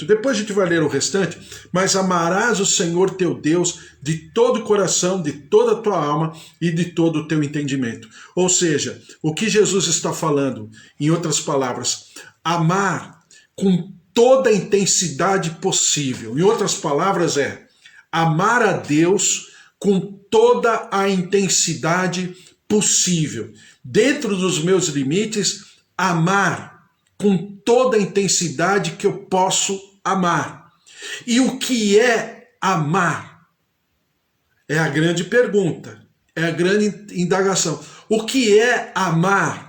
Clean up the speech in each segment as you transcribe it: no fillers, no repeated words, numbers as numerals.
Depois a gente vai ler o restante, mas amarás o Senhor teu Deus de todo o coração, de toda a tua alma e de todo o teu entendimento. Ou seja, o que Jesus está falando, em outras palavras, amar com toda a intensidade possível. Em outras palavras amar a Deus com toda a intensidade possível. Dentro dos meus limites, amar com toda a intensidade que eu posso amar. E o que é amar? É a grande pergunta, é a grande indagação. O que é amar?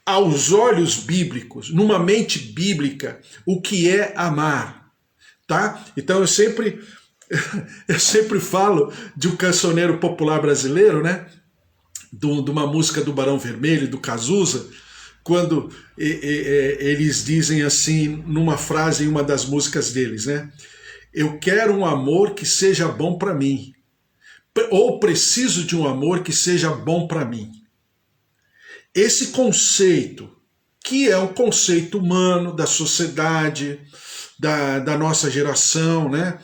Aos olhos bíblicos, numa mente bíblica, o que é amar? Tá? Então eu sempre falo de um cancioneiro popular brasileiro, né? De uma música do Barão Vermelho, do Cazuza, quando eles dizem assim, numa frase em uma das músicas deles, né? Eu quero um amor que seja bom para mim, ou preciso de um amor que seja bom para mim. Esse conceito, que é um conceito humano da sociedade, da nossa geração, né?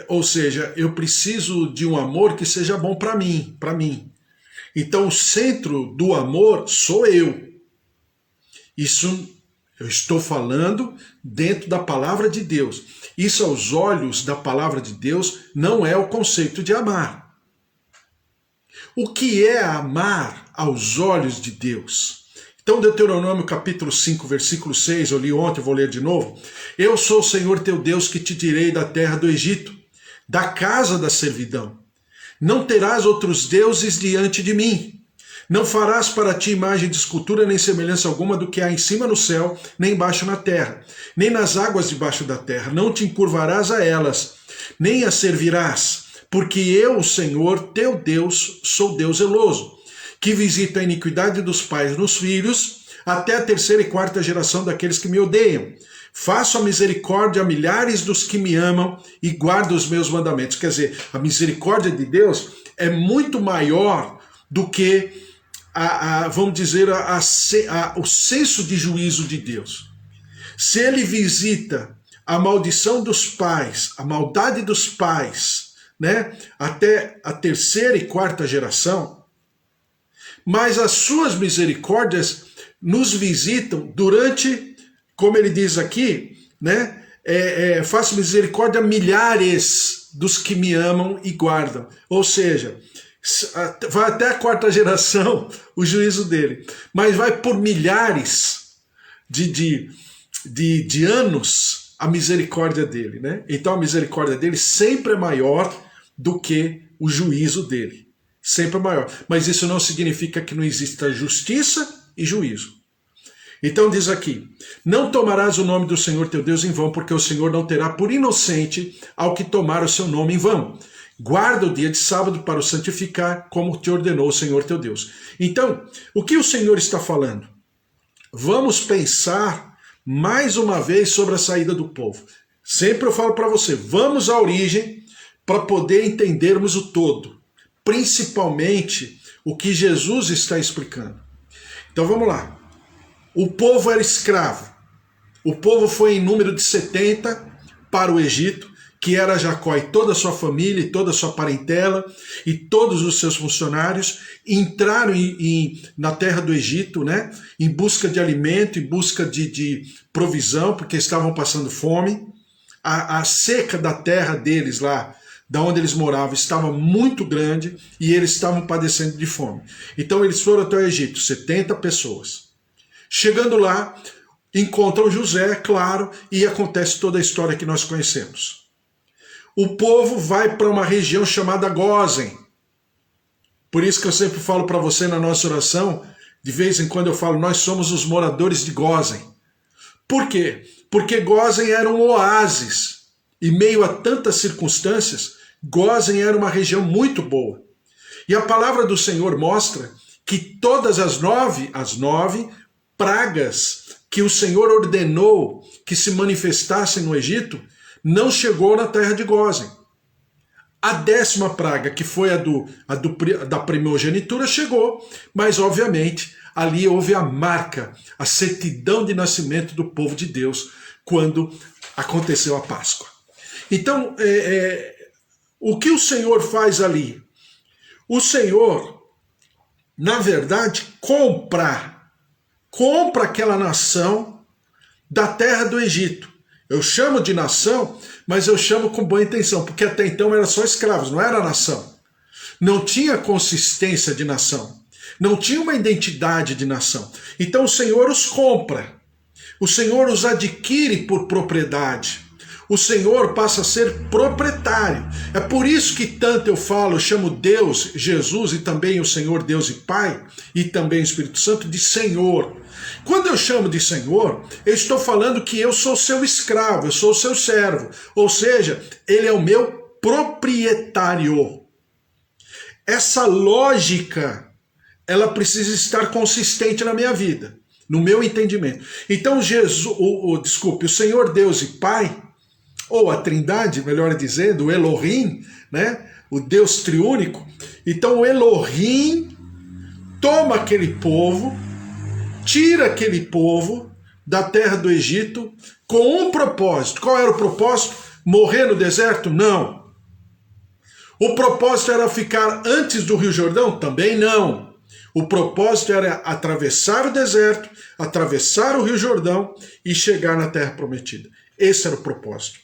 Ou seja, eu preciso de um amor que seja bom para mim, para mim. Então o centro do amor sou eu. Isso eu estou falando dentro da palavra de Deus. Isso aos olhos da palavra de Deus não é o conceito de amar. O que é amar aos olhos de Deus? Então Deuteronômio capítulo 5, versículo 6, eu li ontem, vou ler de novo. Eu sou o Senhor teu Deus que te tirei da terra do Egito, da casa da servidão. Não terás outros deuses diante de mim. Não farás para ti imagem de escultura, nem semelhança alguma do que há em cima no céu, nem embaixo na terra, nem nas águas debaixo da terra. Não te encurvarás a elas, nem as servirás, porque eu, o Senhor, teu Deus, sou Deus zeloso, que visita a iniquidade dos pais nos filhos, até a terceira e quarta geração daqueles que me odeiam. Faço a misericórdia a milhares dos que me amam e guardo os meus mandamentos. Quer dizer, a misericórdia de Deus é muito maior do que vamos dizer, o senso de juízo de Deus. Se ele visita a maldição dos pais, a maldade dos pais, né, até a terceira e quarta geração, mas as suas misericórdias nos visitam durante, como ele diz aqui, né, faço misericórdia a milhares dos que me amam e guardam. Ou seja, vai até a quarta geração o juízo dele, mas vai por milhares de anos a misericórdia dele, né? Então a misericórdia dele sempre é maior do que o juízo dele, sempre é maior. Mas isso não significa que não exista justiça e juízo. Então diz aqui, não tomarás o nome do Senhor teu Deus em vão, porque o Senhor não terá por inocente ao que tomar o seu nome em vão. Guarda o dia de sábado para o santificar, como te ordenou o Senhor teu Deus. Então, o que o Senhor está falando? Vamos pensar mais uma vez sobre a saída do povo. Sempre eu falo para você, vamos à origem para poder entendermos o todo. Principalmente o que Jesus está explicando. Então vamos lá. O povo era escravo. O povo foi em número de 70 para o Egito, que era Jacó e toda a sua família, e toda a sua parentela, e todos os seus funcionários, entraram na terra do Egito, né, em busca de alimento, em busca de provisão, porque estavam passando fome. A seca da terra deles lá, da onde eles moravam, estava muito grande, e eles estavam padecendo de fome. Então eles foram até o Egito, 70 pessoas. Chegando lá, encontram José, claro, e acontece toda a história que nós conhecemos. O povo vai para uma região chamada Gósen. Por isso que eu sempre falo para você na nossa oração, de vez em quando eu falo, nós somos os moradores de Gósen. Por quê? Porque Gósen era um oásis. E meio a tantas circunstâncias, Gósen era uma região muito boa. E a palavra do Senhor mostra que todas as nove pragas que o Senhor ordenou que se manifestassem no Egito, não chegou na terra de Gósen. A 10ª praga, que foi da primogenitura, chegou, mas obviamente ali houve a marca, a certidão de nascimento do povo de Deus, quando aconteceu a Páscoa. Então, o que o Senhor faz ali? O Senhor, na verdade, compra aquela nação da terra do Egito. Eu chamo de nação, mas eu chamo com boa intenção, porque até então eram só escravos, não era nação. Não tinha consistência de nação. Não tinha uma identidade de nação. Então o Senhor os compra. O Senhor os adquire por propriedade. O Senhor passa a ser proprietário. É por isso que tanto eu chamo Deus, Jesus e também o Senhor Deus e Pai, e também o Espírito Santo, de Senhor. Quando eu chamo de Senhor, eu estou falando que eu sou seu escravo, eu sou seu servo. Ou seja, ele é o meu proprietário. Essa lógica, ela precisa estar consistente na minha vida, no meu entendimento. Então, o Senhor Deus e Pai, ou a Trindade, melhor dizendo, o Elohim, né? O Deus triúnico. Então o Elohim toma aquele povo, tira aquele povo da terra do Egito com um propósito. Qual era o propósito? Morrer no deserto? Não. O propósito era ficar antes do Rio Jordão? Também não. O propósito era atravessar o deserto, atravessar o Rio Jordão e chegar na terra prometida. Esse era o propósito.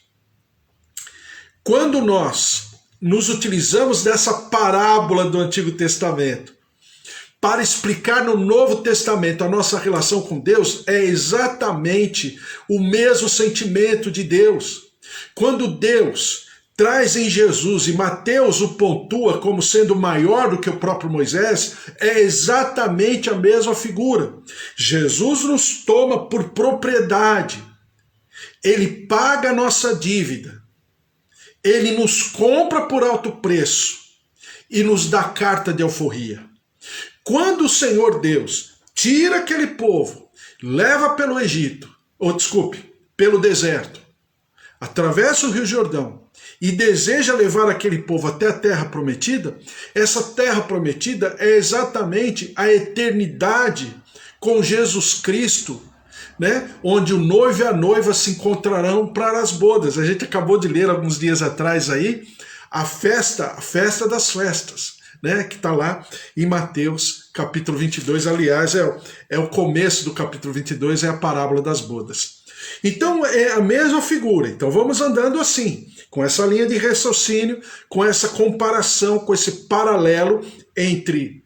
Quando nós nos utilizamos dessa parábola do Antigo Testamento para explicar no Novo Testamento a nossa relação com Deus, é exatamente o mesmo sentimento de Deus. Quando Deus traz em Jesus, e Mateus o pontua como sendo maior do que o próprio Moisés, é exatamente a mesma figura. Jesus nos toma por propriedade. Ele paga a nossa dívida. Ele nos compra por alto preço e nos dá carta de alforria. Quando o Senhor Deus tira aquele povo, leva pelo Egito, pelo deserto, atravessa o Rio Jordão e deseja levar aquele povo até a terra prometida, essa terra prometida é exatamente a eternidade com Jesus Cristo, né? Onde o noivo e a noiva se encontrarão para as bodas. A gente acabou de ler alguns dias atrás aí a festa das festas, né? Que está lá em Mateus capítulo 22, aliás é o começo do capítulo 22, é a parábola das bodas. Então é a mesma figura. Então vamos andando assim, com essa linha de raciocínio, com essa comparação, com esse paralelo entre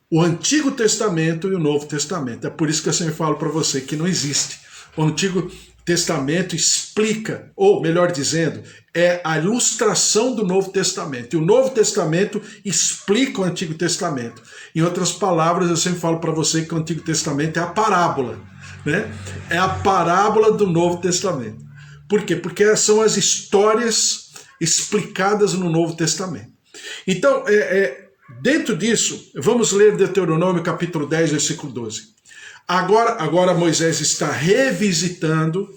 o Antigo Testamento e o Novo Testamento. É por isso que eu sempre falo para você que não existe. O Antigo Testamento explica, ou melhor dizendo, é a ilustração do Novo Testamento. E o Novo Testamento explica o Antigo Testamento. Em outras palavras, eu sempre falo para você que o Antigo Testamento é a parábola, né? É a parábola do Novo Testamento. Por quê? Porque são as histórias explicadas no Novo Testamento. Então, dentro disso, vamos ler Deuteronômio capítulo 10, versículo 12. Agora Moisés está revisitando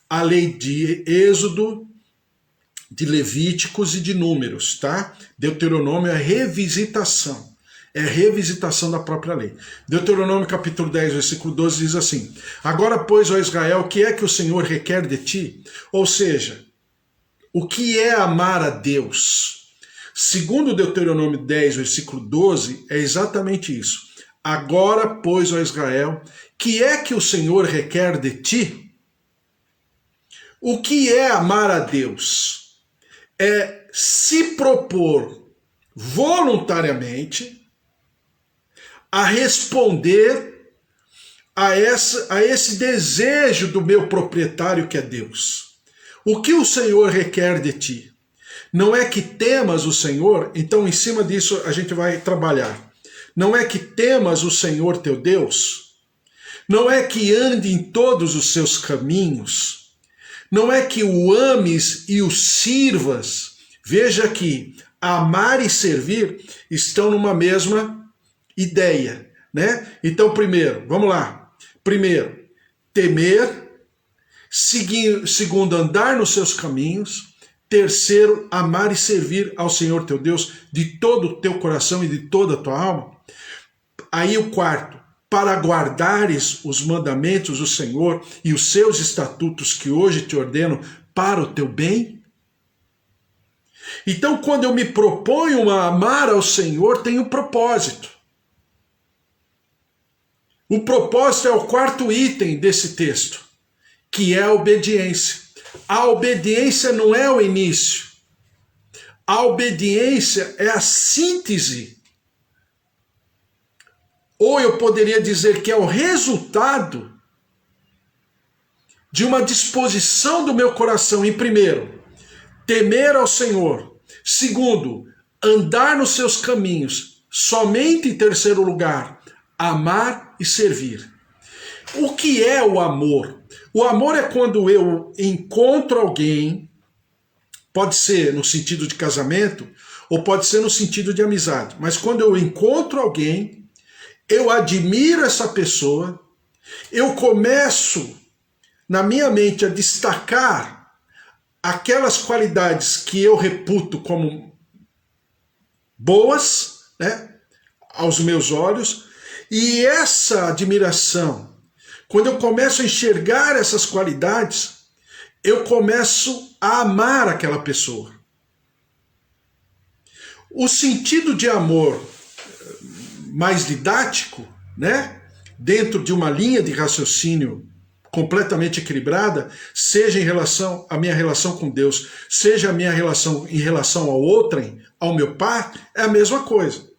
a lei de Êxodo, de Levíticos e de Números, tá? Deuteronômio é revisitação. É revisitação da própria lei. Deuteronômio capítulo 10, versículo 12 diz assim: Agora, pois, ó Israel, o que é que o Senhor requer de ti? Ou seja, o que é amar a Deus? Segundo Deuteronômio 10, versículo 12, é exatamente isso. Agora, pois, ó Israel, que é que o Senhor requer de ti? O que é amar a Deus? É se propor voluntariamente a responder a esse desejo do meu proprietário que é Deus. O que o Senhor requer de ti? Não é que temas o Senhor, então em cima disso a gente vai trabalhar. Não é que temas o Senhor teu Deus? Não é que ande em todos os seus caminhos? Não é que o ames e o sirvas? Veja que amar e servir estão numa mesma ideia, né? Então, primeiro, vamos lá. Primeiro, temer. Segundo, andar nos seus caminhos. Terceiro, amar e servir ao Senhor teu Deus de todo o teu coração e de toda a tua alma. Aí o quarto, para guardares os mandamentos do Senhor e os seus estatutos que hoje te ordeno para o teu bem. Então, quando eu me proponho a amar ao Senhor, tem um propósito. O propósito é o quarto item desse texto, que é a obediência. A obediência não é o início. A obediência é a síntese. Ou eu poderia dizer que é o resultado de uma disposição do meu coração em primeiro, temer ao Senhor. Segundo, andar nos seus caminhos. Somente em terceiro lugar, amar e servir. O que é o amor? O amor é quando eu encontro alguém, pode ser no sentido de casamento, ou pode ser no sentido de amizade, mas quando eu encontro alguém, eu admiro essa pessoa, eu começo na minha mente a destacar aquelas qualidades que eu reputo como boas, né, aos meus olhos, e essa admiração, quando eu começo a enxergar essas qualidades, eu começo a amar aquela pessoa. O sentido de amor mais didático, né, dentro de uma linha de raciocínio completamente equilibrada, seja em relação à minha relação com Deus, seja a minha relação em relação ao outrem, ao meu pai, é a mesma coisa.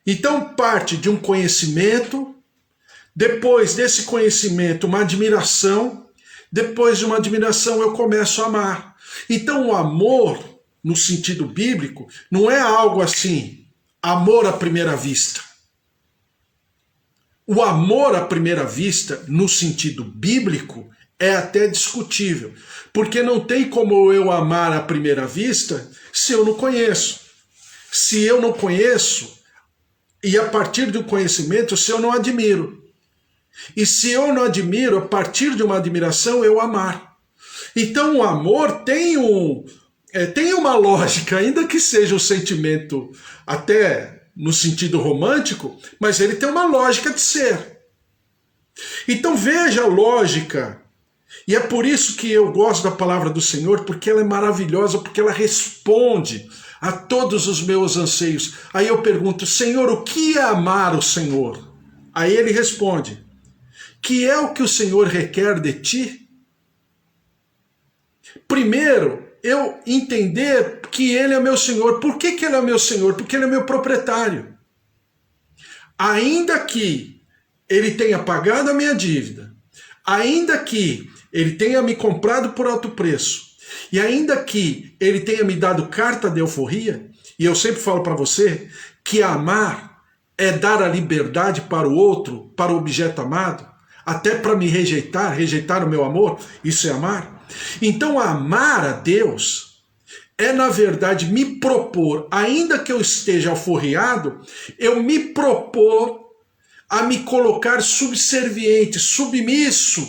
Então parte de um conhecimento, depois desse conhecimento uma admiração, depois de uma admiração eu começo a amar. Então o amor, no sentido bíblico, não é algo assim, amor à primeira vista. O amor à primeira vista, no sentido bíblico, é até discutível, porque não tem como eu amar à primeira vista se eu não conheço. Se eu não conheço, e a partir do conhecimento, se eu não admiro. E se eu não admiro, a partir de uma admiração, eu amar. Então o amor tem uma lógica, ainda que seja um sentimento até no sentido romântico, mas ele tem uma lógica de ser. Então veja a lógica, e é por isso que eu gosto da palavra do Senhor, porque ela é maravilhosa, porque ela responde a todos os meus anseios. Aí eu pergunto, Senhor, o que é amar o Senhor? Aí ele responde, que é o que o Senhor requer de ti? Primeiro, eu entender que ele é meu Senhor. Por que ele é meu Senhor? Porque ele é meu proprietário. Ainda que ele tenha pagado a minha dívida, ainda que ele tenha me comprado por alto preço, e ainda que ele tenha me dado carta de alforria, e eu sempre falo para você que amar é dar a liberdade para o outro, para o objeto amado, até para me rejeitar o meu amor, isso é amar. Então amar a Deus é na verdade me propor, ainda que eu esteja alforriado, eu me propor a me colocar subserviente, submisso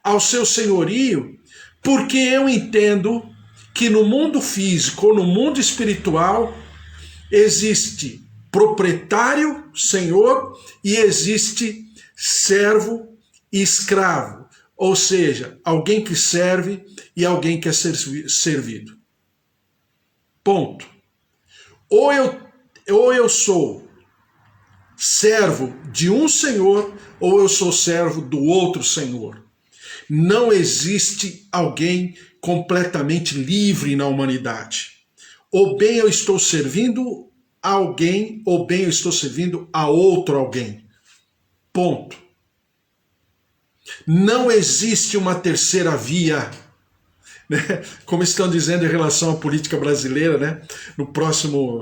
ao seu senhorio, porque eu entendo que no mundo físico ou no mundo espiritual existe proprietário, senhor, e existe servo e escravo, ou seja, alguém que serve e alguém que é servido. Ponto. Ou eu sou servo de um senhor, ou eu sou servo do outro senhor. Não existe alguém completamente livre na humanidade. Ou bem eu estou servindo a alguém, ou bem eu estou servindo a outro alguém. Ponto. Não existe uma terceira via, né? Como estão dizendo em relação à política brasileira, né?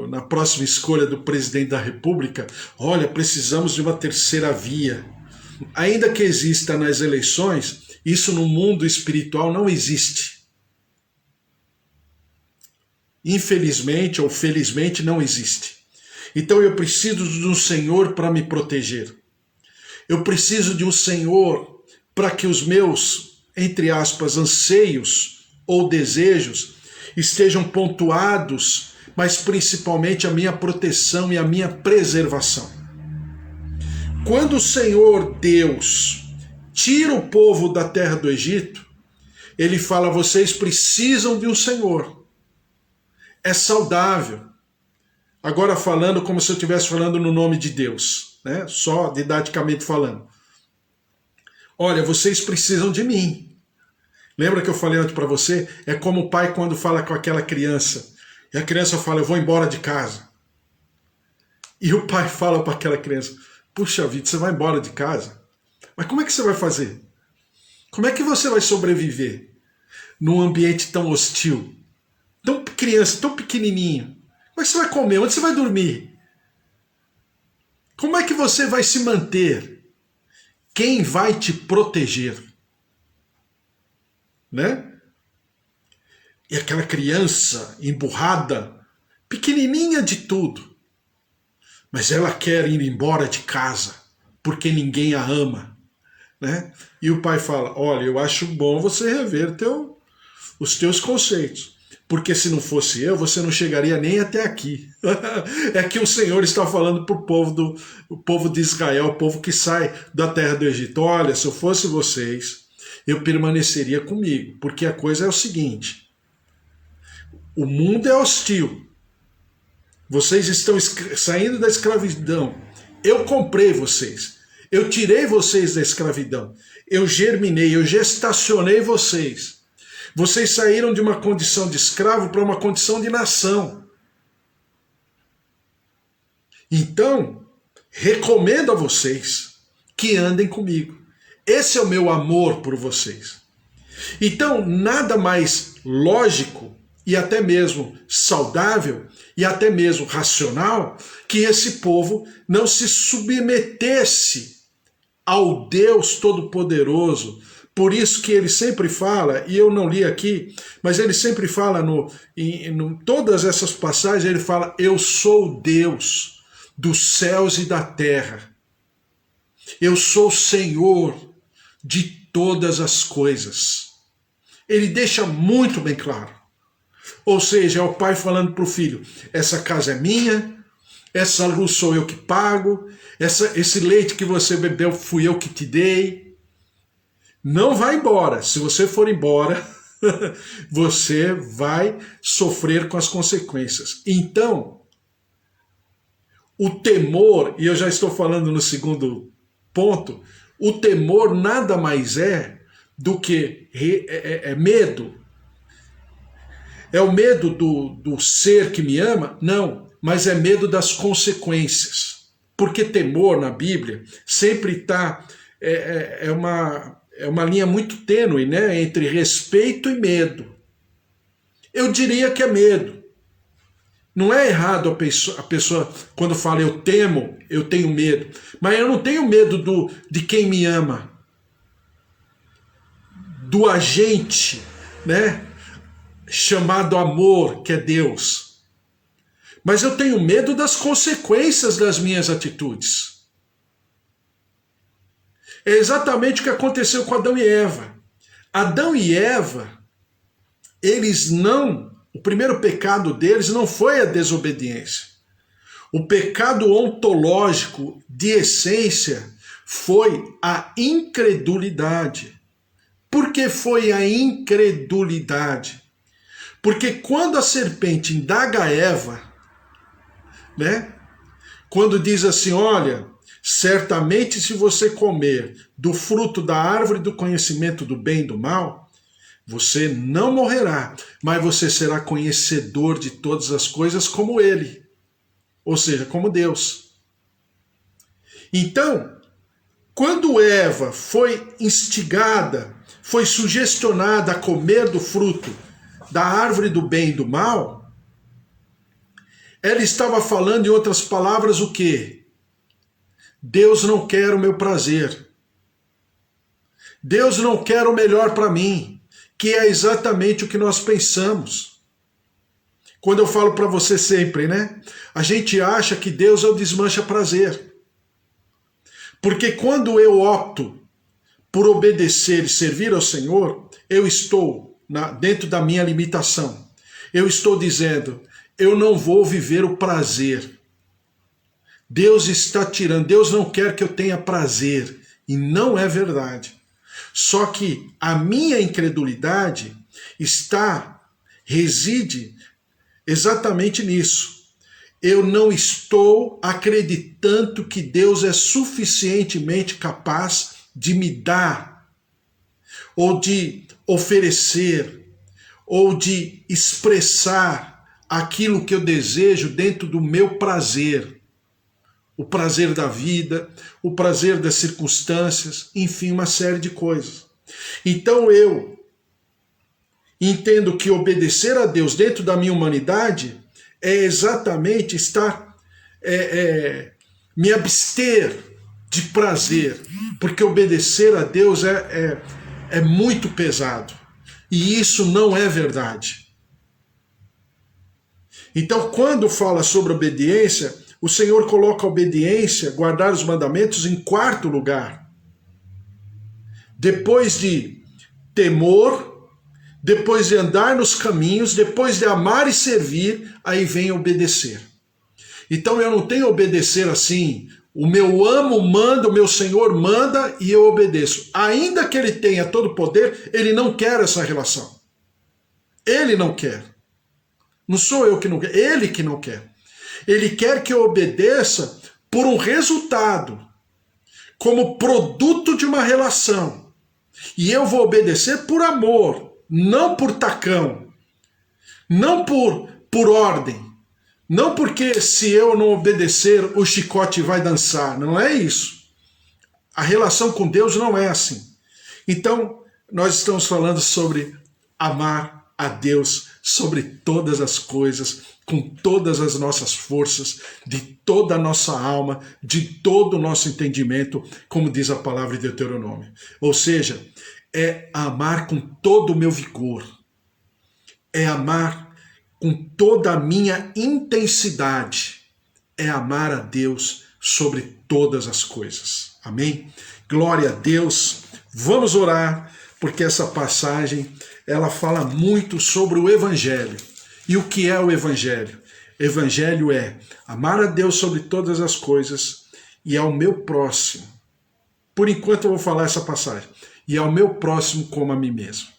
Na próxima escolha do presidente da República, olha, precisamos de uma terceira via. Ainda que exista nas eleições, isso no mundo espiritual não existe. Infelizmente ou felizmente não existe. Então eu preciso de um Senhor para me proteger. Eu preciso de um Senhor para que os meus, entre aspas, anseios ou desejos estejam pontuados, mas principalmente a minha proteção e a minha preservação. Quando o Senhor Deus tira o povo da terra do Egito, ele fala: vocês precisam de um Senhor. É saudável. Agora falando como se eu estivesse falando no nome de Deus, né? Só didaticamente falando. Olha, vocês precisam de mim. Lembra que eu falei antes para você? É como o pai quando fala com aquela criança. E a criança fala: eu vou embora de casa. E o pai fala para aquela criança: puxa vida, você vai embora de casa? Mas como é que você vai fazer? Como é que você vai sobreviver num ambiente tão hostil? Tão criança, tão pequenininho. Como é que você vai comer? Onde você vai dormir? Como é que você vai se manter? Quem vai te proteger? Né? E aquela criança emburrada, pequenininha de tudo, mas ela quer ir embora de casa porque ninguém a ama, né? E o pai fala: olha, eu acho bom você rever os teus conceitos, porque se não fosse eu, você não chegaria nem até aqui. É que o Senhor está falando para o povo de Israel, o povo que sai da terra do Egito: olha, se eu fosse vocês, eu permaneceria comigo, porque a coisa é o seguinte: o mundo é hostil, vocês estão saindo da escravidão, eu comprei vocês, eu tirei vocês da escravidão, eu germinei, eu gestacionei vocês. Vocês saíram de uma condição de escravo para uma condição de nação. Então, recomendo a vocês que andem comigo. Esse é o meu amor por vocês. Então, nada mais lógico e até mesmo saudável e até mesmo racional que esse povo não se submetesse ao Deus Todo-Poderoso. Por isso que ele sempre fala, e eu não li aqui, mas ele sempre fala em todas essas passagens, ele fala: eu sou Deus dos céus e da terra. Eu sou Senhor de todas as coisas. Ele deixa muito bem claro. Ou seja, é o pai falando para o filho: essa casa é minha, essa luz sou eu que pago, esse leite que você bebeu fui eu que te dei. Não vai embora. Se você for embora, você vai sofrer com as consequências. Então, o temor, e eu já estou falando no segundo ponto, o temor nada mais é do que medo. É o medo do ser que me ama? Não, mas é medo das consequências. Porque temor na Bíblia sempre está... É uma linha muito tênue, né, entre respeito e medo. Eu diria que é medo. Não é errado a pessoa quando fala eu temo, eu tenho medo. Mas eu não tenho medo de quem me ama. Do agente, né, chamado amor, que é Deus. Mas eu tenho medo das consequências das minhas atitudes. É exatamente o que aconteceu com Adão e Eva. Adão e Eva, o primeiro pecado deles não foi a desobediência. O pecado ontológico de essência foi a incredulidade. Por que foi a incredulidade? Porque quando a serpente indaga a Eva, né, quando diz assim: olha, certamente se você comer do fruto da árvore do conhecimento do bem e do mal, você não morrerá, mas você será conhecedor de todas as coisas como ele, ou seja, como Deus. Então, quando Eva foi instigada, foi sugestionada a comer do fruto da árvore do bem e do mal, ela estava falando, em outras palavras, o quê? Deus não quer o meu prazer. Deus não quer o melhor para mim, que é exatamente o que nós pensamos. Quando eu falo para você sempre, né? A gente acha que Deus é o desmancha prazer. Porque quando eu opto por obedecer e servir ao Senhor, eu estou dentro da minha limitação. eu estou dizendo, eu não vou viver o prazer. Deus está tirando, Deus não quer que eu tenha prazer. E não é verdade. Só que a minha incredulidade reside exatamente nisso. Eu não estou acreditando que Deus é suficientemente capaz de me dar, ou de oferecer, ou de expressar aquilo que eu desejo dentro do meu prazer. O prazer da vida, o prazer das circunstâncias, enfim, uma série de coisas. Então eu entendo que obedecer a Deus dentro da minha humanidade é exatamente me abster de prazer, porque obedecer a Deus é muito pesado. E isso não é verdade. Então, quando fala sobre obediência, o Senhor coloca a obediência, guardar os mandamentos, em quarto lugar. Depois de temor, depois de andar nos caminhos, depois de amar e servir, aí vem obedecer. Então eu não tenho que obedecer assim, o meu amo manda, o meu Senhor manda e eu obedeço. Ainda que ele tenha todo o poder, ele não quer essa relação. Ele não quer. Não sou eu que não quero, ele que não quer. Ele quer que eu obedeça por um resultado, como produto de uma relação. E eu vou obedecer por amor, não por tacão, não por ordem, não porque se eu não obedecer o chicote vai dançar, não é isso. A relação com Deus não é assim. Então, nós estamos falando sobre amar a Deus sobre todas as coisas, com todas as nossas forças, de toda a nossa alma, de todo o nosso entendimento, como diz a palavra de Deuteronômio. Ou seja, é amar com todo o meu vigor, é amar com toda a minha intensidade, é amar a Deus sobre todas as coisas. Amém? Glória a Deus. Vamos orar, porque essa passagem ela fala muito sobre o Evangelho. E o que é o Evangelho? Evangelho é amar a Deus sobre todas as coisas e ao meu próximo. Por enquanto eu vou falar essa passagem. E ao meu próximo como a mim mesmo.